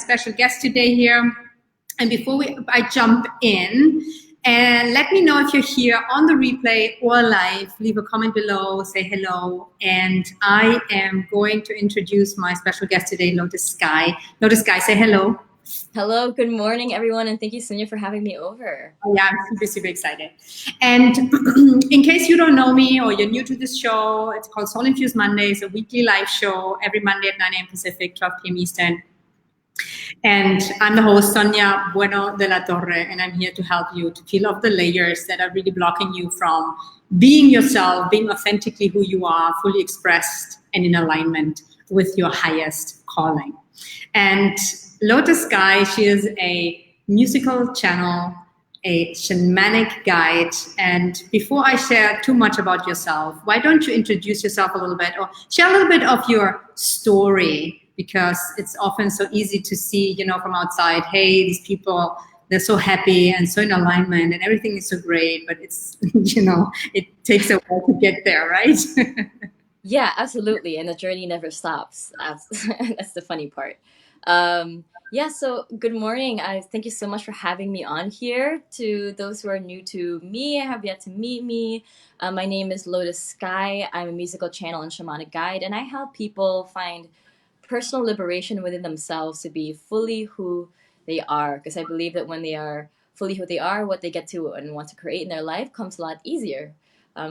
special guest today here. And before I jump in, and let me know if you're here on the replay or live. Leave a comment below, say hello. And I am going to introduce my special guest today, Lotus Sky. Lotus Sky, say hello. Hello, good morning, everyone, and thank you, Sonia, for having me over. Oh, yeah, I'm super, super excited. And in case you don't know me or you're new to this show, it's called Soul Infused Mondays, a weekly live show every Monday at 9 a.m. Pacific, 12 p.m. Eastern. And I'm the host, Sonia Bueno de la Torre, and I'm here to help you to peel off the layers that are really blocking you from being yourself, being authentically who you are, fully expressed and in alignment with your highest calling. And Lotus Sky, she is a musical channel, a shamanic guide. And before I share too much about yourself, why don't you introduce yourself a little bit or share a little bit of your story? Because it's often so easy to see, from outside, hey, these people, they're so happy and so in alignment and everything is so great, but it's, it takes a while to get there, right? Yeah, absolutely. And the journey never stops. That's the funny part. Yeah, so good morning. Thank you so much for having me on here. To those who are new to me, have yet to meet me, my name is Lotus Sky. I'm a musical channel and shamanic guide, and I help people find personal liberation within themselves to be fully who they are. Because I believe that when they are fully who they are, what they get to and want to create in their life comes a lot easier.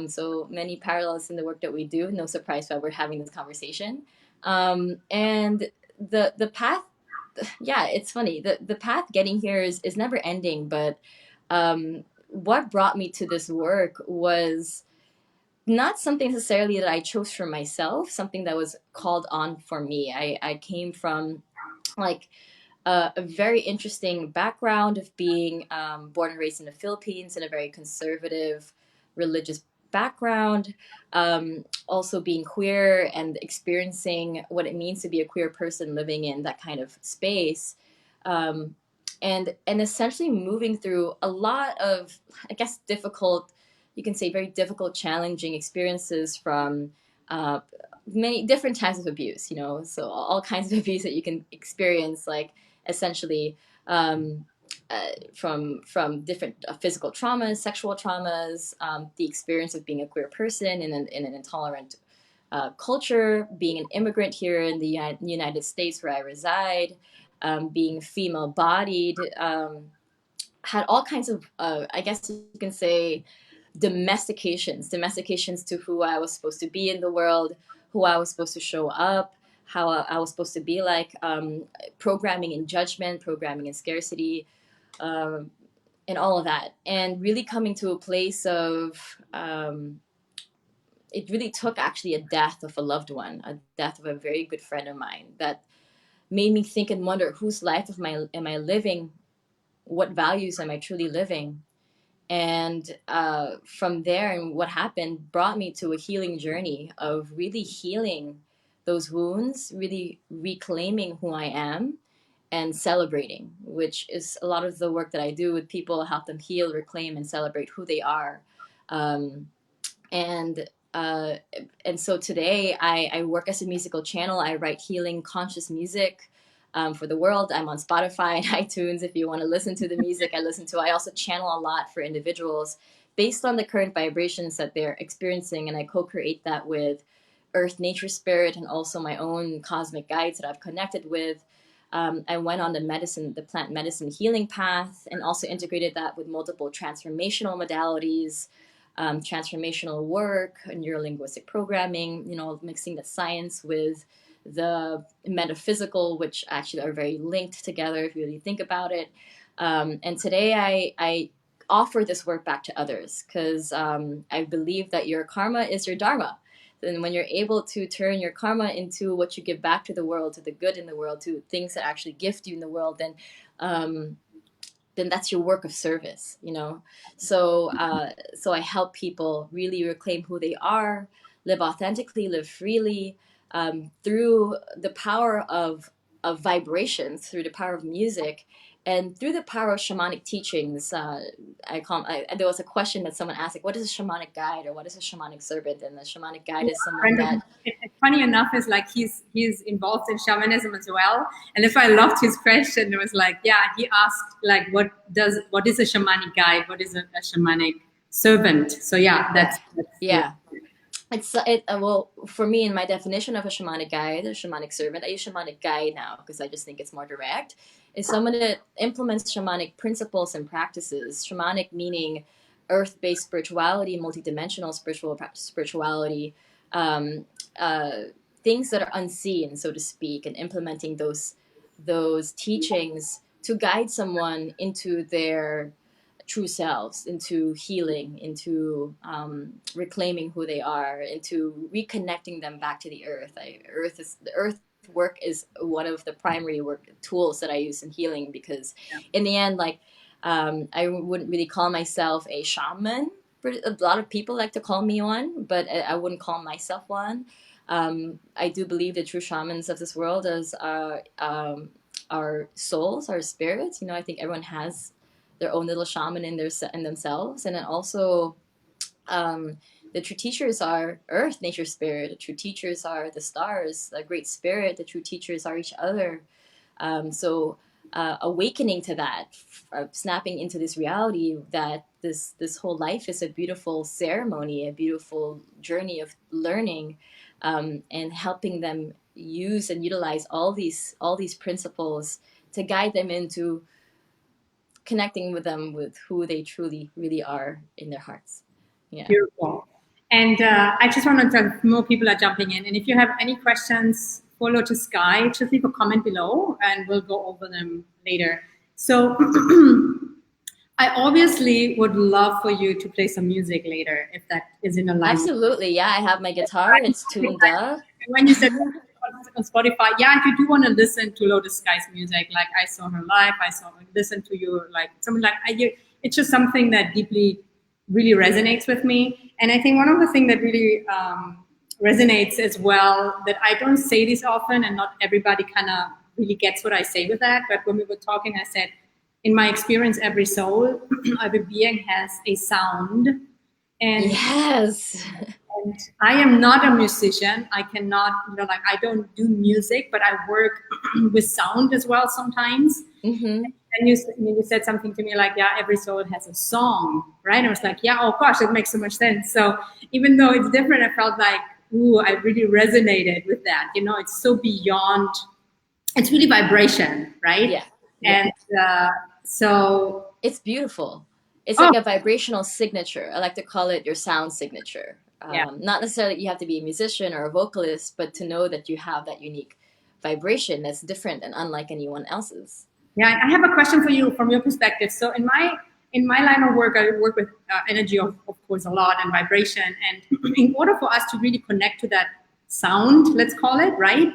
So many parallels in the work that we do. No surprise why we're having this conversation. And the path, yeah, it's funny. The path getting here is never ending. But what brought me to this work was not something necessarily that I chose for myself, something that was called on for me. I came from like a very interesting background of being born and raised in the Philippines in a very conservative religious background. Also being queer and experiencing what it means to be a queer person living in that kind of space. Um, and essentially moving through a lot of, I guess, difficult, you can say very difficult, challenging experiences from many different types of abuse, so all kinds of abuse that you can experience, like essentially from different physical traumas, sexual traumas, the experience of being a queer person in an intolerant culture, being an immigrant here in the United States where I reside, being female bodied, had all kinds of, I guess you can say, domestications to who I was supposed to be in the world, who I was supposed to show up, how I was supposed to be like, programming in judgment, programming in scarcity, um, and all of that. And really coming to a place of, it really took actually a death of a loved one, a death of a very good friend of mine that made me think and wonder whose life am I living? What values am I truly living? And from there, and what happened brought me to a healing journey of really healing those wounds, really reclaiming who I am and celebrating, which is a lot of the work that I do with people, help them heal, reclaim, and celebrate who they are. Um, and uh, and so today I work as a musical channel. I write healing conscious music for the world. I'm on Spotify and iTunes if you want to listen to the music I listen to. I also channel a lot for individuals based on the current vibrations that they're experiencing, and I co-create that with Earth, Nature, Spirit, and also my own cosmic guides that I've connected with. I went on the plant medicine healing path, and also integrated that with multiple transformational modalities, transformational work, neurolinguistic programming, mixing the science with the metaphysical, which actually are very linked together if you really think about it. And today I offer this work back to others because I believe that your karma is your dharma. And when you're able to turn your karma into what you give back to the world, to the good in the world, to things that actually gift you in the world, then that's your work of service. So I help people really reclaim who they are, live authentically, live freely, through the power of vibrations, through the power of music, and through the power of shamanic teachings. There was a question that someone asked, like, what is a shamanic guide or what is a shamanic servant? And the shamanic guide is someone that funny enough is like he's involved in shamanism as well. And if I loved his question, it was like, yeah, he asked like, what is a shamanic guide? What is a shamanic servant? So yeah, that's Yeah. Well, for me, in my definition of a shamanic guide, a shamanic servant, I use shamanic guide now because I just think it's more direct. Is someone that implements shamanic principles and practices. Shamanic meaning earth-based spirituality, multidimensional spirituality, um, uh, things that are unseen, so to speak, and implementing those teachings to guide someone into their true selves, into healing, into reclaiming who they are, into reconnecting them back to the earth. The earth work is one of the primary work tools that I use in healing because, in the end, like I wouldn't really call myself a shaman. A lot of people like to call me one, but I wouldn't call myself one. I do believe the true shamans of this world as our souls, our spirits. I think everyone has their own little shaman in themselves, and then also the true teachers are earth, nature, spirit. The true teachers are the stars, the great spirit. The true teachers are each other. So awakening to that, snapping into this reality that this whole life is a beautiful ceremony, a beautiful journey of learning, and helping them use and utilize all these principles to guide them into connecting with them with who they truly really are in their hearts. Yeah. beautiful. And I just want to tell more people are jumping in. And if you have any questions for Lotus Sky, just leave a comment below and we'll go over them later. So I obviously would love for you to play some music later if that is in alignment. Absolutely. Yeah, I have my guitar. It's tuned up. When you said on Spotify, yeah, if you do want to listen to Lotus Sky's music, like I saw her live, I saw her listen to you, like something like it's just something that deeply really resonates with me. And I think one of the things that really resonates as well, that I don't say this often and not everybody kind of really gets what I say with that. But when we were talking, I said, in my experience, every soul, every being has a sound. And yes. And I am not a musician. I cannot, I don't do music, but I work with sound as well sometimes. Mm-hmm. And you said something to me like, yeah, every soul has a song, right? I was like, yeah, oh gosh, it makes so much sense. So even though it's different, I felt like, ooh, I really resonated with that. It's so beyond, it's really vibration, right? Yeah. And so it's beautiful. It's like a vibrational signature. I like to call it your sound signature. Not necessarily you have to be a musician or a vocalist, but to know that you have that unique vibration that's different and unlike anyone else's. Yeah, I have a question for you from your perspective. So in my line of work, I work with energy, of course, a lot, and vibration. And in order for us to really connect to that sound, let's call it, right?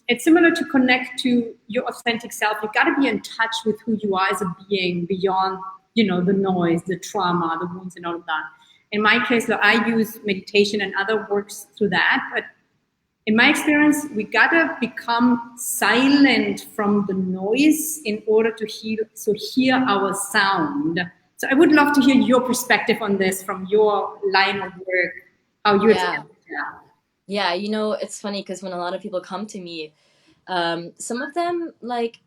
It's similar to connect to your authentic self. You got to be in touch with who you are as a being beyond, the noise, the trauma, the wounds, and all of that. In my case, I use meditation and other works through that. But in my experience, we gotta become silent from the noise in order to hear our sound. So I would love to hear your perspective on this from your line of work, how you experience that. Yeah, it's funny because when a lot of people come to me, some of them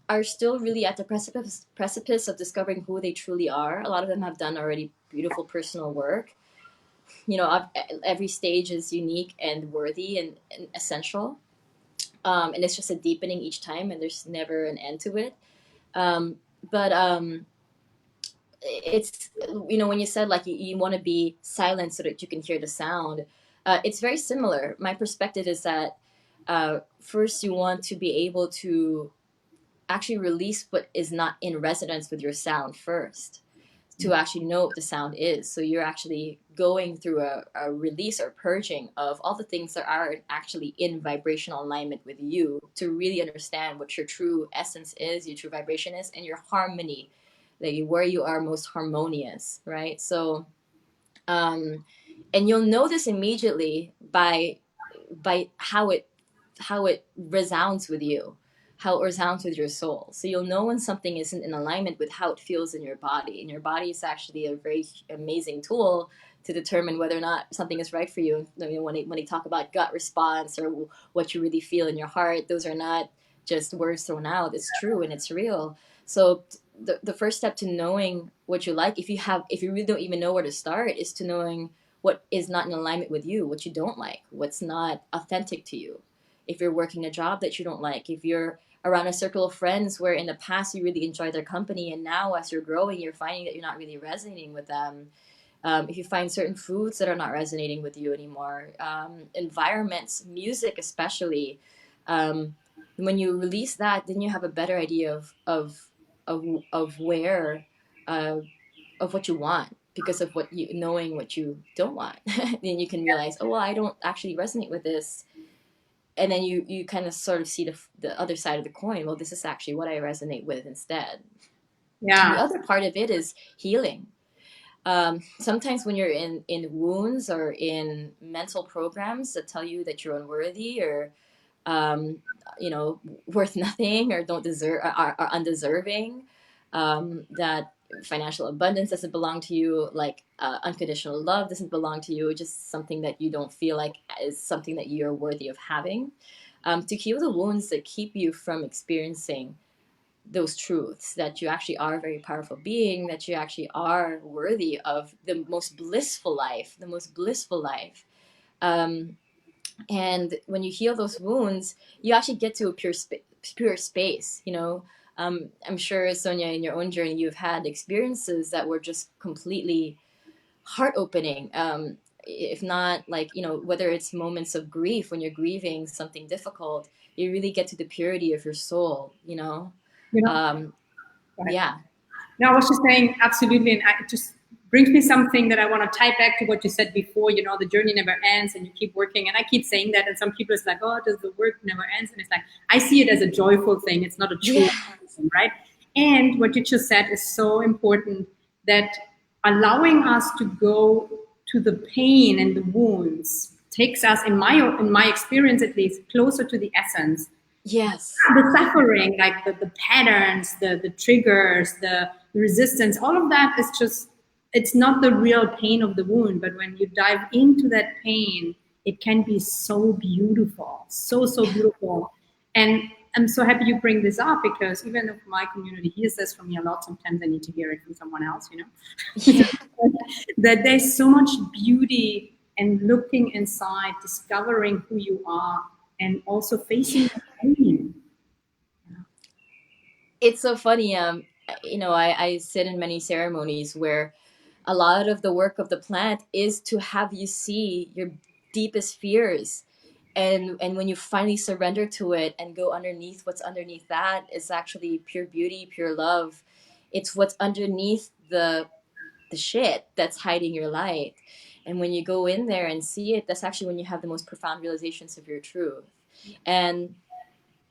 are still really at the precipice of discovering who they truly are. A lot of them have done already beautiful personal work. Every stage is unique and worthy and essential. And it's just a deepening each time, and there's never an end to it. But it's, when you said you want to be silent so that you can hear the sound, it's very similar. My perspective is that first you want to be able to actually release what is not in resonance with your sound first, to actually know what the sound is. So you're actually going through a release or purging of all the things that are actually in vibrational alignment with you, to really understand what your true essence is, your true vibration is, and your harmony, where you are most harmonious, right? So, and you'll know this immediately by how it resounds with you, how it resounds with your soul. So you'll know when something isn't in alignment with how it feels in your body. And your body is actually a very amazing tool to determine whether or not something is right for you. You know, when they talk about gut response or what you really feel in your heart, those are not just words thrown out. It's true and it's real. So the first step to knowing what you like, if you really don't even know where to start, is to knowing what is not in alignment with you, what you don't like, what's not authentic to you. If you're working a job that you don't like, if you're around a circle of friends where in the past you really enjoyed their company and now as you're growing you're finding that you're not really resonating with them, if you find certain foods that are not resonating with you anymore, environments, music especially, um, when you release that, then you have a better idea of where, uh, of what you want, because of what you knowing what you don't want. Then you can realize, oh well, I don't actually resonate with this, and then you kind of sort of see the other side of the coin. Well, this is actually what I resonate with instead. And the Yeah. other part of it is healing. Sometimes when you're in wounds or in mental programs that tell you that you're unworthy or um, worth nothing or don't deserve, are undeserving, that financial abundance doesn't belong to you, like unconditional love doesn't belong to you, just something that you don't feel like is something that you're worthy of having, to heal the wounds that keep you from experiencing those truths, that you actually are a very powerful being, that you actually are worthy of the most blissful life, the most blissful life. Um, and when you heal those wounds, you actually get to a pure space. I'm sure, Sonia, in your own journey, you've had experiences that were just completely heart opening. If not, like, whether it's moments of grief, when you're grieving something difficult, you really get to the purity of your soul. You know, um, right. yeah. No, I was just saying absolutely, and it just brings me something that I want to tie back to what you said before. The journey never ends, and you keep working. And I keep saying that, and some people it's like, oh, does the work never ends? And it's like I see it as a joyful thing. It's not a chore, Yeah. thing, right? And what you just said is so important, that allowing us to go to the pain and the wounds takes us, in my experience at least, closer to the essence. Yes. The suffering, like the patterns, the triggers, the resistance, all of that is just, it's not the real pain of the wound. But when you dive into that pain, it can be so beautiful, so beautiful. And I'm so happy you bring this up, because even if my community hears this from me a lot, sometimes I need to hear it from someone else. Yeah. That there's so much beauty in looking inside, discovering who you are, and also facing the pain. It's so funny. I sit in many ceremonies where a lot of the work of the plant is to have you see your deepest fears, and when you finally surrender to it and go underneath, what's underneath that is actually pure beauty, pure love. It's what's underneath the shit that's hiding your light. And when you go in there and see it, that's actually when you have the most profound realizations of your truth. And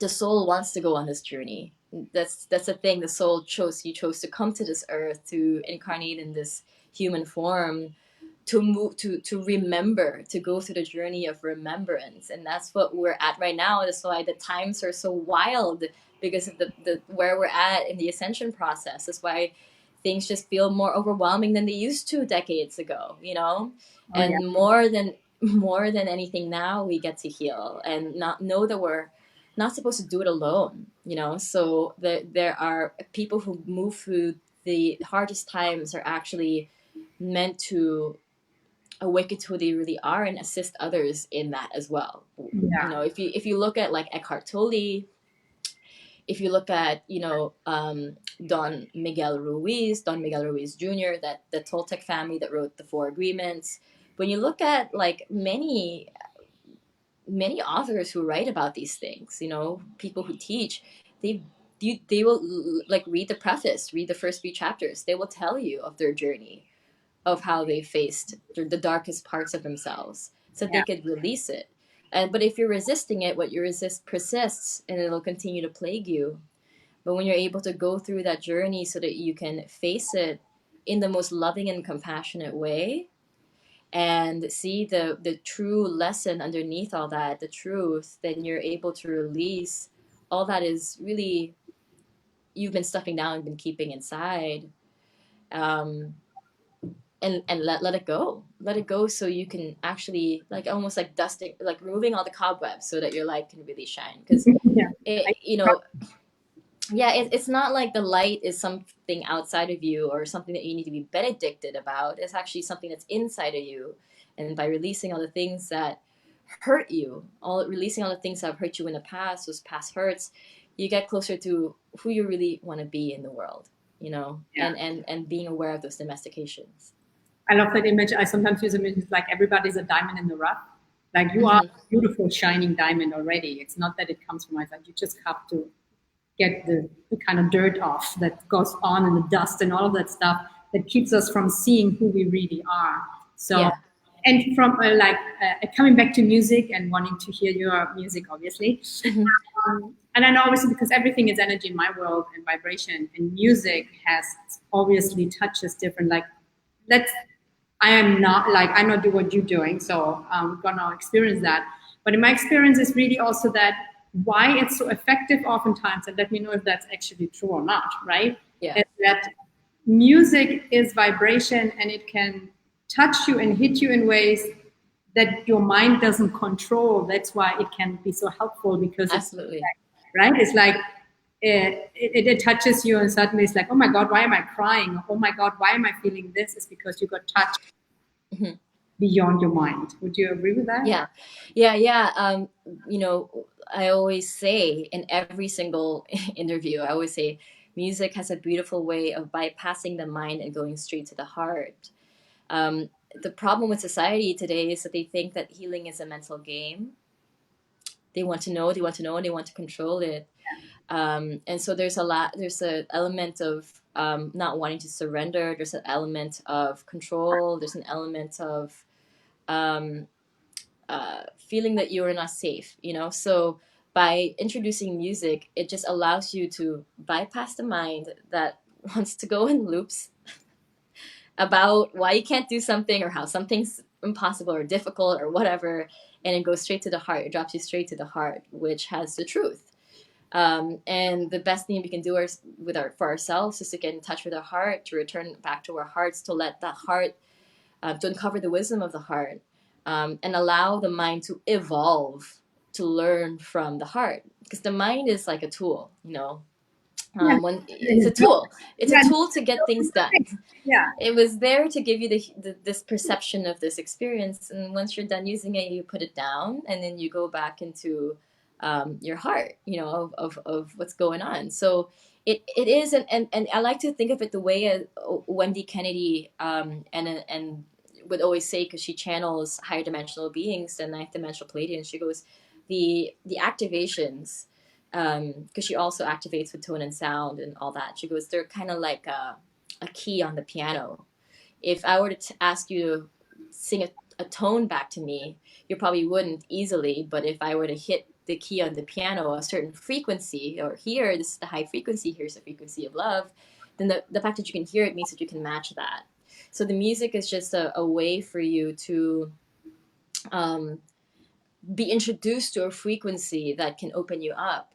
the soul wants to go on this journey. That's the thing. The soul chose to come to this earth, to incarnate in this human form, to move, to remember, to go through the journey of remembrance. And that's what we're at right now. That's why the times are so wild, because of the where we're at in the ascension process. That's why things just feel more overwhelming than they used to decades ago. Oh yeah. And more than anything, now we get to heal and not know that we're not supposed to do it alone. So there are people who move through the hardest times are actually meant to awaken to who they really are and assist others in that as well. Yeah. If you look at like Eckhart Tolle, if you look at Don Miguel Ruiz Jr., that the Toltec family that wrote the Four Agreements. When you look at like many authors who write about these things, people who teach, they will like read the preface, read the first few chapters. They will tell you of their journey, of how they faced the darkest parts of themselves, so Yeah. they could release it. But if you're resisting it, what you resist persists, and it'll continue to plague you. But when you're able to go through that journey so that you can face it in the most loving and compassionate way, and see the true lesson underneath all that, the truth, then you're able to release all that is really you've been stuffing down and been keeping inside. um, and let it go. Let it go so you can actually, like, almost like dusting, like removing all the cobwebs so that your light can really shine. Because Yeah. it, you know, yeah, it's not like the light is something outside of you or something that you need to be benedicted about. It's actually something that's inside of you. And by releasing all the things that hurt you, all releasing all the things that have hurt you in the past, those past hurts, you get closer to who you really want to be in the world, you know, Yeah. and being aware of those domestications. I love that image. I sometimes use images like everybody's a diamond in the rough. Like you are a beautiful shining diamond already. It's not that it comes from outside. You just have to get the kind of dirt off that goes on and the dust and all of that stuff that keeps us from seeing who we really are. So, Yeah. and from coming back to music and wanting to hear your music, obviously. And I know obviously because everything is energy in my world and vibration, and music has obviously touches different. Like, I'm not doing what you're doing, so I'm gonna experience that. But in my experience, is really also that why it's so effective oftentimes, and let me know if that's actually true or not, right? Yeah. Is that music is vibration and it can touch you and hit you in ways that your mind doesn't control. That's why it can be so helpful because Absolutely. right? It's like it touches you and suddenly it's like, oh my God, why am I crying? Oh my God, why am I feeling this? It's because you got touched beyond your mind. Would you agree with that? Yeah. You know, I always say in every single interview, I always say music has a beautiful way of bypassing the mind and going straight to the heart. The problem with society today is that they think that healing is a mental game. They want to know, and they want to control it. And so there's an element of not wanting to surrender. There's an element of control. There's an element of um, feeling that you are not safe, you know? So by introducing music, it just allows you to bypass the mind that wants to go in loops about why you can't do something or how something's impossible or difficult or whatever, and it goes straight to the heart. It drops you straight to the heart, which has the truth. And the best thing we can do for ourselves is to get in touch with our heart, to return back to our hearts, to let that heart, to uncover the wisdom of the heart, and allow the mind to evolve, to learn from the heart. Because the mind is like a tool, you know. Yeah. When it's a tool, it's a Yeah. tool to get things done. Yeah. It was there to give you this perception of this experience, and once you're done using it, you put it down, and then you go back into your heart, you know, of what's going on. So it is, and I like to think of it the way Wendy Kennedy and would always say, because she channels higher dimensional beings and ninth dimensional Palladians. She goes, the activations, because she also activates with tone and sound and all that. She goes, they're kind of like a key on the piano. If I were to ask you to sing a tone back to me, you probably wouldn't easily. But if I were to hit the key on the piano, a certain frequency, or here, this is the high frequency, here's the frequency of love, then the fact that you can hear it means that you can match that. So the music is just a way for you to be introduced to a frequency that can open you up.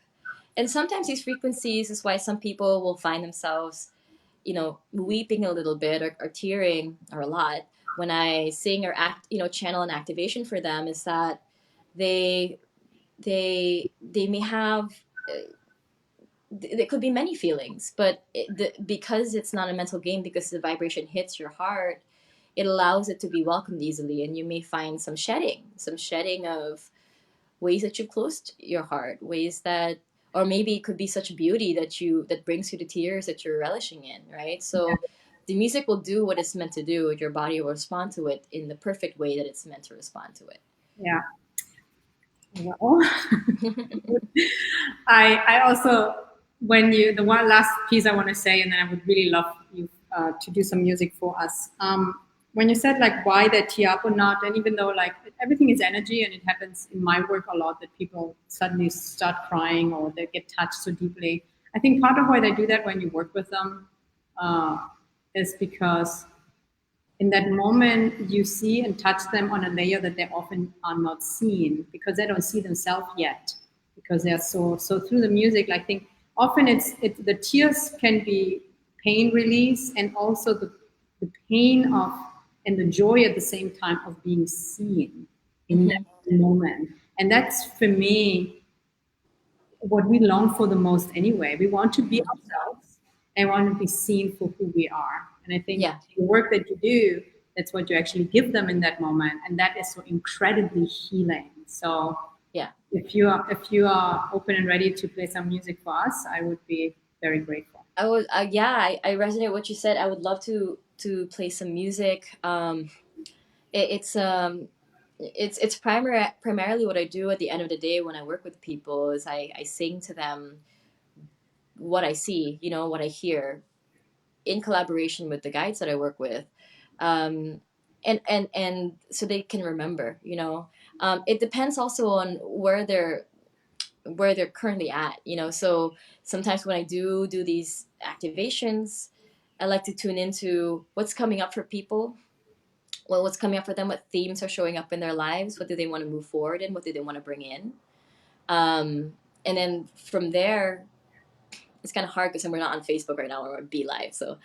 And sometimes these frequencies is why some people will find themselves, you know, weeping a little bit or tearing or a lot when I sing or act, you know, channel an activation for them, is that they they may have there could be many feelings, but because it's not a mental game, because the vibration hits your heart, it allows it to be welcomed easily, and you may find some shedding of ways that you've closed your heart, ways that, or maybe it could be such beauty that brings you to tears that you're relishing in, right? So the music will do what it's meant to do. Your body will respond to it in the perfect way that it's meant to respond to it. Yeah. Well, I also, the one last piece I want to say, and then I would really love you to do some music for us. When you said like why they tee up or not, and even though like everything is energy, and it happens in my work a lot that people suddenly start crying or they get touched so deeply. I think part of why they do that when you work with them is because in that moment you see and touch them on a layer that they often are not seeing because they don't see themselves yet, because they're so through the music. I think often it's the tears can be pain release, and also the pain of and the joy at the same time of being seen in that Mm-hmm. moment. And that's for me what we long for the most anyway. We want to be Mm-hmm. ourselves and want to be seen for who we are. And I think Yeah. the work that you do, that's what you actually give them in that moment. And that is so incredibly healing. So Yeah. if you are open and ready to play some music for us, I would be very grateful. I would, yeah, I resonate with what you said. I would love to play some music. It, it's primarily what I do at the end of the day when I work with people is I sing to them what I see, you know, what I hear in collaboration with the guides that I work with, um, and so they can remember, you know. It depends also on where they're currently at, you know. So sometimes when I do these activations, I like to tune into what's coming up for people, what's coming up for them, what themes are showing up in their lives, what do they want to move forward in, what do they want to bring in, um, and then from there it's kind of hard because we're not on Facebook right now, we're on Be Live, so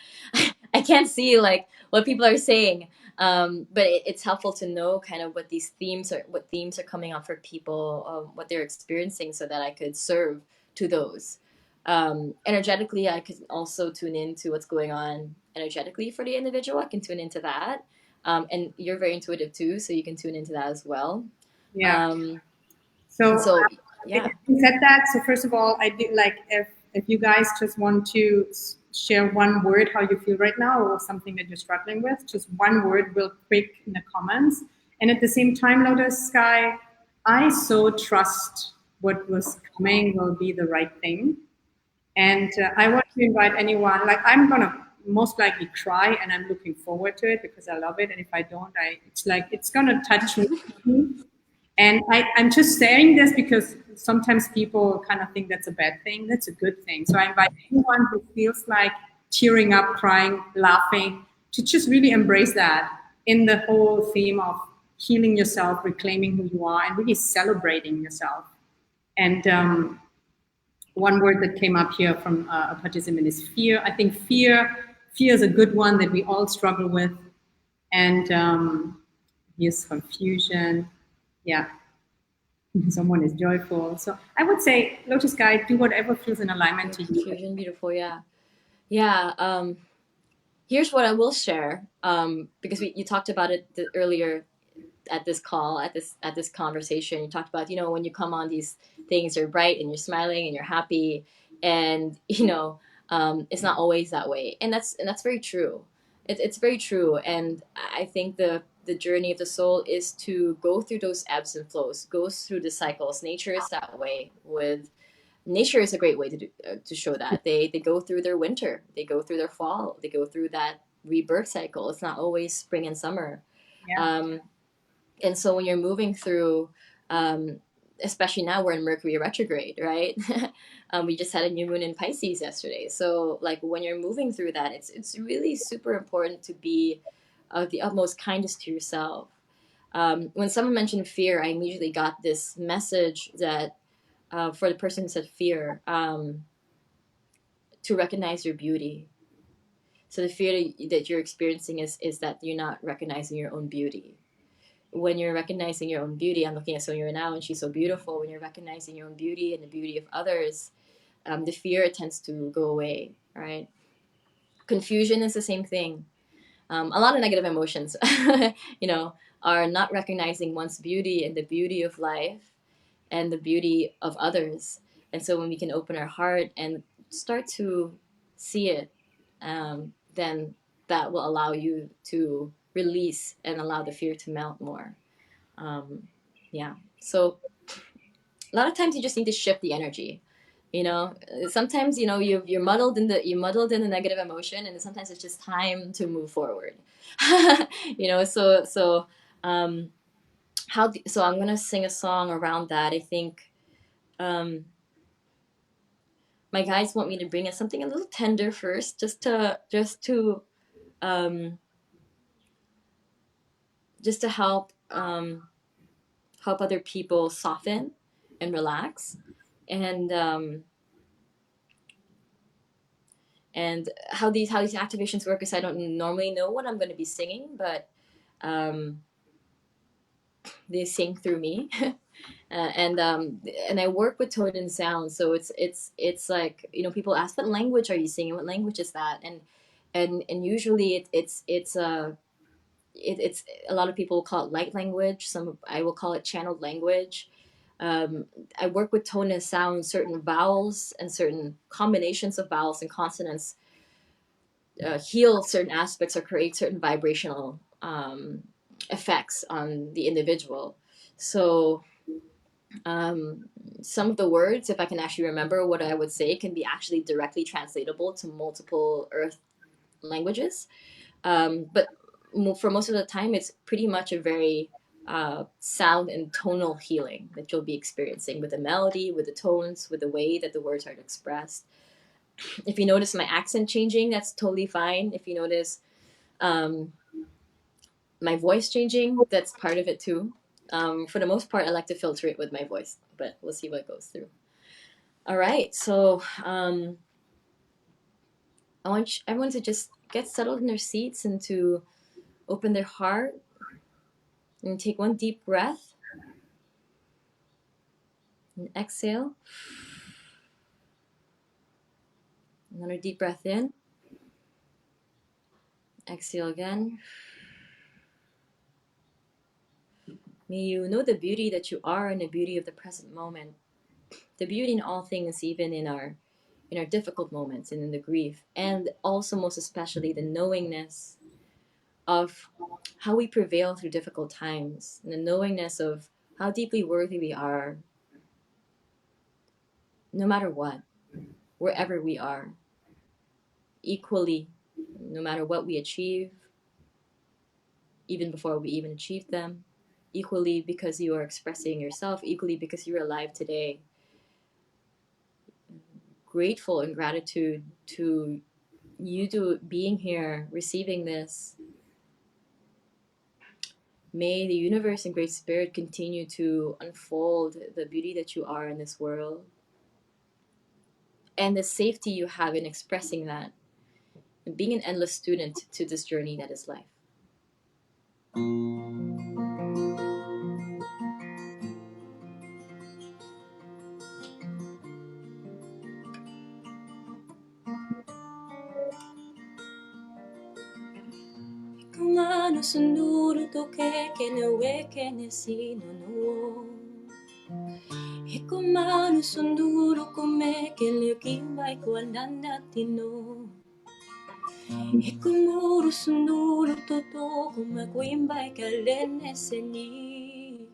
I can't see like what people are saying. But it's helpful to know kind of what themes are coming up for people, what they're experiencing, so that I could serve to those. Energetically, I could also tune into what's going on energetically for the individual. I can tune into that, and you're very intuitive too, so you can tune into that as well. Yeah. Um, So so if yeah, you said that, so first of all, I do like if you guys just want to share one word how you feel right now or something that you're struggling with, just one word real quick in the comments. And at the same time, Lotus Sky, I so trust what was coming will be the right thing. And I want to invite anyone, like I'm gonna most likely cry and I'm looking forward to it because I love it. And if I don't, it's like it's gonna touch me. And I'm just saying this because sometimes people kind of think that's a bad thing. That's a good thing. So I invite anyone who feels like tearing up, crying, laughing, to just really embrace that in the whole theme of healing yourself, reclaiming who you are, and really celebrating yourself. And one word that came up here from a participant is fear. I think fear is a good one that we all struggle with. And here's confusion. Yeah, someone is joyful. So I would say, Lotus Guide, do whatever feels in alignment oh, to you. confusion, beautiful, yeah, yeah. Here's what I will share, because you talked about it earlier at this call, at this conversation. You talked about, you know, when you come on these things, you're bright and you're smiling and you're happy, and you know, it's not always that way, and that's very true. It's very true, and I think the journey of the soul is to go through those ebbs and flows, goes through the cycles. Nature is that way. With nature is a great way to show that they go through their winter, they go through their fall, they go through that rebirth cycle. It's not always spring and summer. Yeah. um, and so when you're moving through, um, especially now we're in Mercury retrograde, right? We just had a new moon in Pisces yesterday, so like when you're moving through that, it's really super important to be of the utmost kindness to yourself. When someone mentioned fear, I immediately got this message that, for the person who said fear, to recognize your beauty. So the fear that you're experiencing is that you're not recognizing your own beauty. When you're recognizing your own beauty, I'm looking at Sonia now, and she's so beautiful. When you're recognizing your own beauty and the beauty of others, the fear tends to go away, right? Confusion is the same thing. A lot of negative emotions, you know, are not recognizing one's beauty and the beauty of life and the beauty of others. And so when we can open our heart and start to see it, then that will allow you to release and allow the fear to melt more. Um, yeah. So a lot of times you just need to shift the energy. You know, sometimes you know you're muddled in the negative emotion, and sometimes it's just time to move forward. You know, um, so I'm gonna sing a song around that. I think, um, my guides want me to bring in something a little tender first, um, just to help, help other people soften and relax, and how these activations work is I don't normally know what I'm going to be singing, but They sing through me. And I work with tone and sound, so it's like, people ask, what language are you singing, what language is that? And usually it's a lot of people will call it light language, some I will call it channeled language. I work with tone and sound, certain vowels and certain combinations of vowels and consonants heal certain aspects or create certain vibrational effects on the individual. So some of the words, if I can actually remember what I would say, can be actually directly translatable to multiple earth languages. But for most of the time, it's pretty much a very sound and tonal healing that you'll be experiencing with the melody, with the tones, with the way that the words are expressed. If you notice my accent changing, that's totally fine. If you notice my voice changing, that's part of it too. For the most part, I like to filter it with my voice, but we'll see what goes through. All right, so I want everyone to just get settled in their seats and to open their heart and take one deep breath and exhale. Another deep breath in. Exhale again. May you know the beauty that you are and the beauty of the present moment. The beauty in all things, even in our difficult moments and in the grief, and also most especially the knowingness of how we prevail through difficult times, and the knowingness of how deeply worthy we are, no matter what, wherever we are, equally, no matter what we achieve, even before we even achieve them, equally because you are expressing yourself, equally because you're alive today. Grateful and gratitude to you being here, receiving this. May the universe and Great Spirit continue to unfold the beauty that you are in this world and the safety you have in expressing that and being an endless student to this journey that is life. Kumano sunduro toke kene wekene sino no. Hikumano sunduro kome kele kimbai kuandanda tino. Hikumuro sunduro toto kuma kuimbai kalene seni.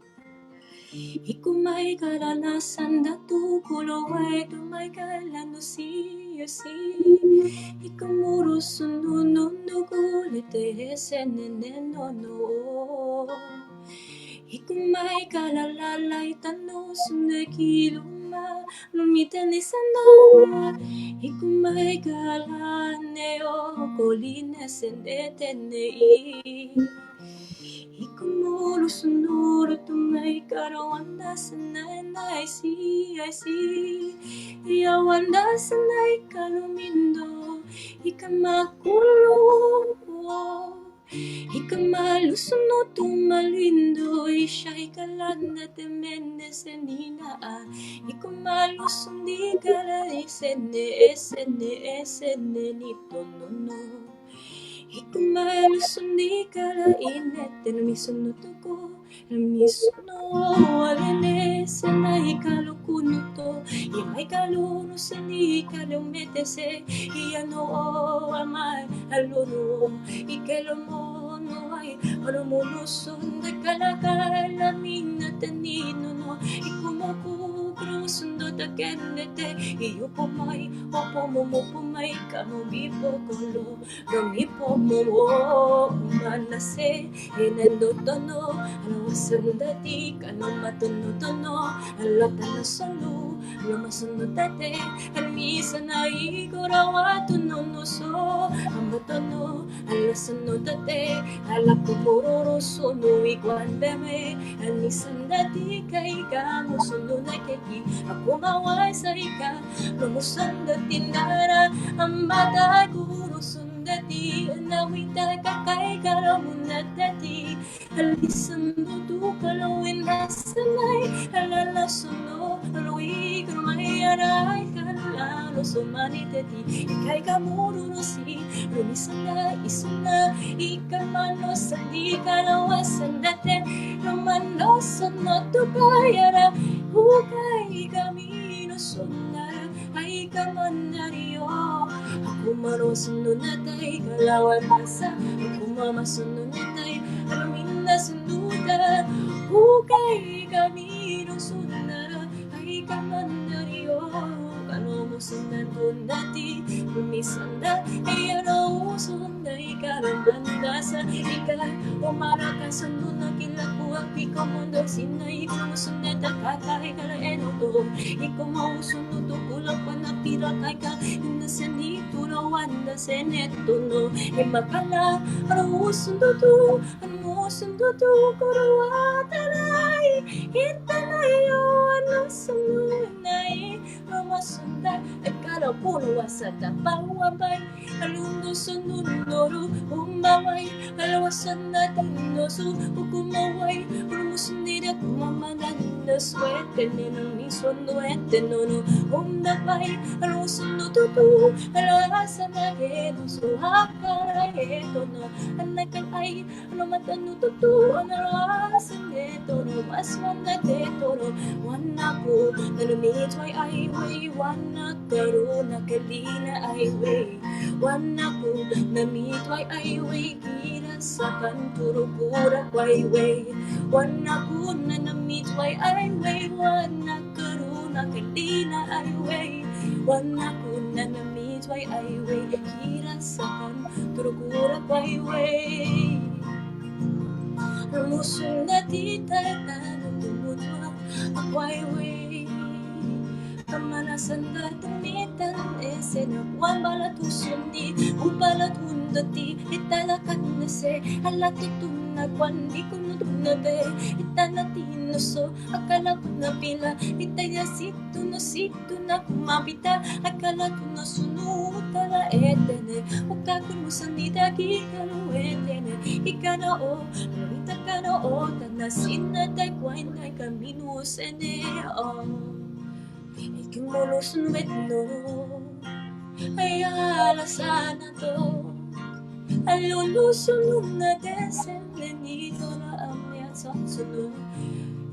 Hikumai kalana sanda tu kulowai tumai kalano si si. Hikumuro sundu nundu kulite senene no no. Hikumai kalalai tano sunde kiluma lumita ni sando. Hikumai kalane o koline sendete nei. Hikumuro sundu tumai karawanda sanai I see. Yawanda sanai kalumindo. Hikamakulo. Hikamalusuno tumalindo. Ishai kalanda temene senina. Hikamalusundi kala esene nito no. Hikamalusundi kala inete no misuno toko. Misuno alene sena hikalukunuto. Yamai kaluno seni kalumete se. Iyano amai aluno. Ikelomo no ay harumulusun de kalakala minatanino no. Ikumaku krusundo da kenete. Iyupumay opomumupumay kamubipo kolo. Romipo mo manase inendotono. Alawasandati kanomatonotono. Alatano solo. Lomasunodate almisa na ikorawatu no no so amatono alasunodate alakumororo sono iguandeme almisandati kaika musuno na keki akumawai sa ika lumusandati nara amata guru sundati nawita kakai karamunadati Alisando tu kalawin asanay Alala suno Alwi kurmay aray Kalalo sumanitati Ikay kamururo si Rumisana isuna Ikamano sandi kalawasan date Romano sono tu kayara Hukay kamino sunara Ay kamandario Ako marosuno natay Kalawan masa Ako mamasuno natay Alamina sunuda Hukay kamino sunara Ay kamandario Kano mo sunandun dati Lumisanda Ay araw sunday Karambanda sa ika Umara ka sununa Kilakuha Piko mundo Sinay Ikaw suneta Kakay kalaeno to Ikaw mausunod Kulang pa na pira Kay ka Inasanito na wanda Seneto no Imakala Araw sundudu Ano sundudu Kuruwatanay Hitanayo Ano sununay Ramasunda Agkala puno Wasada Pawabay Alundo sunundoru Umaway Alawasan natin Nosu Ukumaway Rumusunida Kumamananda Swete Nenang Miswanuete Nono Umdapay Alusunututu Alawasan natin Nosu Hakaray Eto no Anakal ay Alumatanututu Analawasan Eto no Maswanda Eto no Wanaku Nanumitway ay way Wanakaru Nakalina ay way Wanaku Namitway ay way Kira sa kanturukura kway way Wanaku na namitway ay way Wanakaru Nakalina ay way Wanaku na namitway ay way Kira sa kanturukura kway way Rumusong na titay na nagtumutwa akway way Kamanasan na tumitan esena Wan balatusun di Ubalatundati Italakat na se Alatutuna kwan Di ko natunade Itanatin so Akala ko na pila Itaya situ na kumapita Akala ko na sunutala etene Ukakun mo sanida Kikalu etene Ikana o Lumita ka na o Tanasin na tay kwain Ay kaminus ene o Ikimulusun wetno Ay alasana to Alulusun na desen Lenito na amyat sa sunod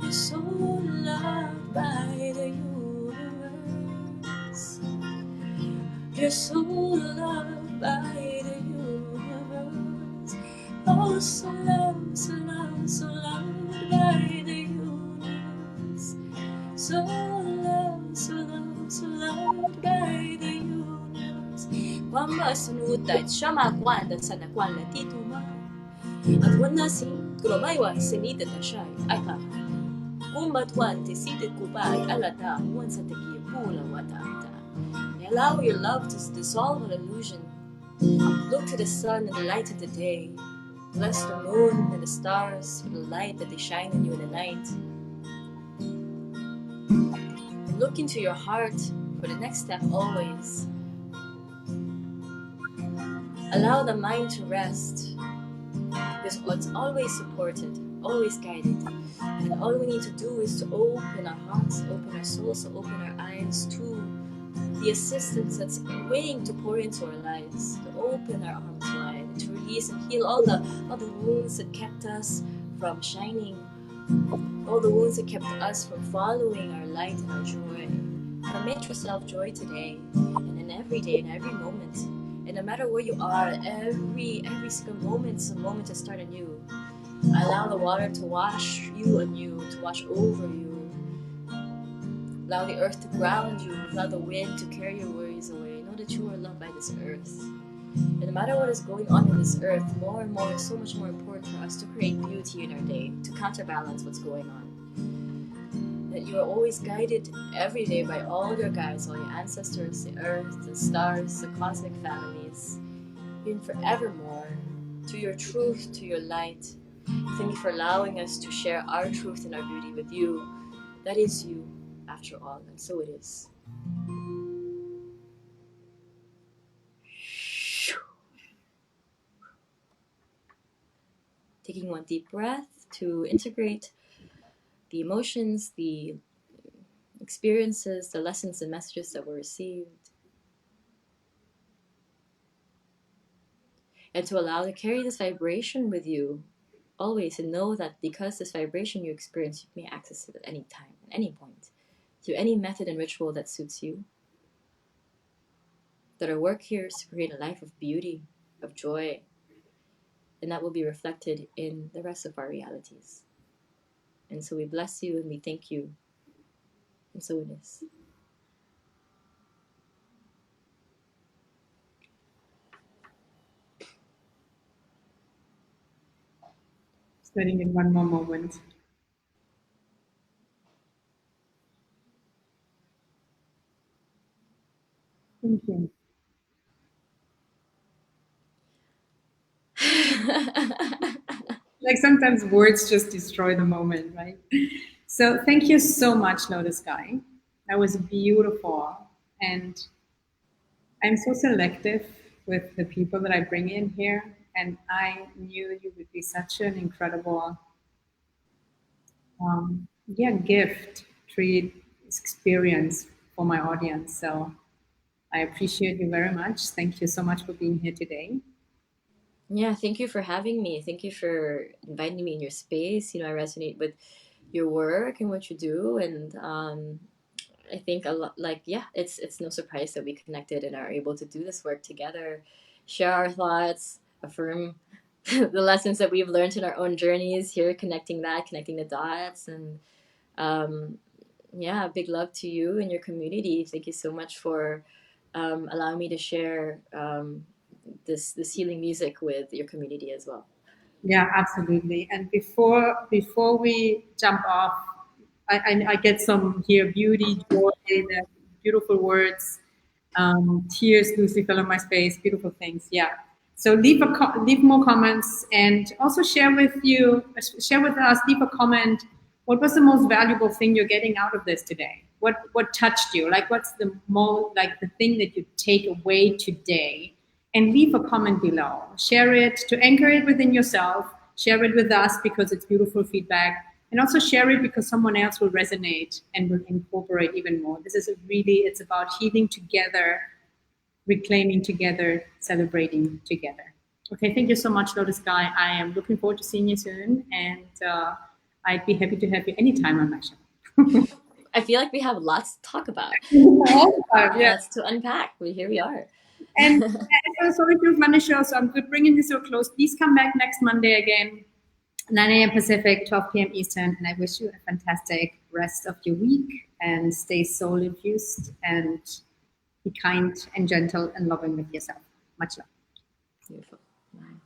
You're so loved by the universe You're so loved by the universe Oh, so loved, so loved, so loved by the universe So loved, so loved, so loved by the universe Kwamba sunutat Shama kwanda sana kwala tituma At wanasi Kuromaiwa senita tashai Aka Kumbatwan tesitit kupay Alata Wan sa teki pula watata Allow your love to dissolve an illusion Look to the sun and the light of the day Bless the moon and the stars for the light that they shine on you in the night Look into your heart for the next step always. Allow the mind to rest because it's always supported, always guided. And all we need to do is to open our hearts, open our souls, open our eyes to the assistance that's waiting to pour into our lives, to open our arms wide, to release and heal all the wounds that kept us from shining, all the wounds that kept us from following our light and our joy. Permit yourself joy today, and in every day, in every moment, and no matter where you are, every single moment is a moment to start anew. Allow the water to wash you anew, to wash over you. Allow the earth to ground you, allow the wind to carry your worries away. Know that you are loved by this earth. And no matter what is going on in this earth, more and more is so much more important for us to create beauty in our day, to counterbalance what's going on. That you are always guided every day by all your guides, all your ancestors, the earth, the stars, the cosmic families, even forevermore, to your truth, to your light. Thank you for allowing us to share our truth and our beauty with you. That is you, after all, and so it is. Taking one deep breath to integrate the emotions, the experiences, the lessons and messages that were received, and to allow to carry this vibration with you always, and know that because this vibration you experience, you may access it at any time, at any point, through any method and ritual that suits you. That our work here is to create a life of beauty, of joy, and that will be reflected in the rest of our realities. And so we bless you and we thank you. And so it is. Just letting in one more moment. Thank you. Like sometimes words just destroy the moment, right? So thank you so much, Lotus Guy. That was beautiful. And I'm so selective with the people that I bring in here. And I knew you would be such an incredible gift, treat, experience for my audience. So I appreciate you very much. Thank you so much for being here today. Yeah, thank you for having me. Thank you for inviting me in your space. I resonate with your work and what you do, and I think a lot. Like, yeah, it's no surprise that we connected and are able to do this work together, share our thoughts, affirm the lessons that we've learned in our own journeys here, connecting the dots, and yeah, big love to you and your community. Thank you so much for allowing me to share this healing music with your community as well. Yeah, absolutely. And before we jump off, I get some here beauty, joy, the beautiful words, tears loosely fell on my space, beautiful things. Yeah. So leave more comments and also share with us, leave a comment. What was the most valuable thing you're getting out of this today? What touched you? Like what's the thing that you take away today? And leave a comment below. Share it to anchor it within yourself. Share it with us because it's beautiful feedback. And also share it because someone else will resonate and will incorporate even more. It's about healing together, reclaiming together, celebrating together. Okay, thank you so much, Lotus Guy. I am looking forward to seeing you soon. And I'd be happy to have you anytime on my show. I feel like we have lots to talk about, Yeah. lots to unpack. But here we are. And so if you've managed show, so I'm good bringing this to a close. Please come back next Monday again, 9 a.m. Pacific, 12 p.m. Eastern. And I wish you a fantastic rest of your week and stay soul infused and be kind and gentle and loving with yourself. Much love. Beautiful. Bye.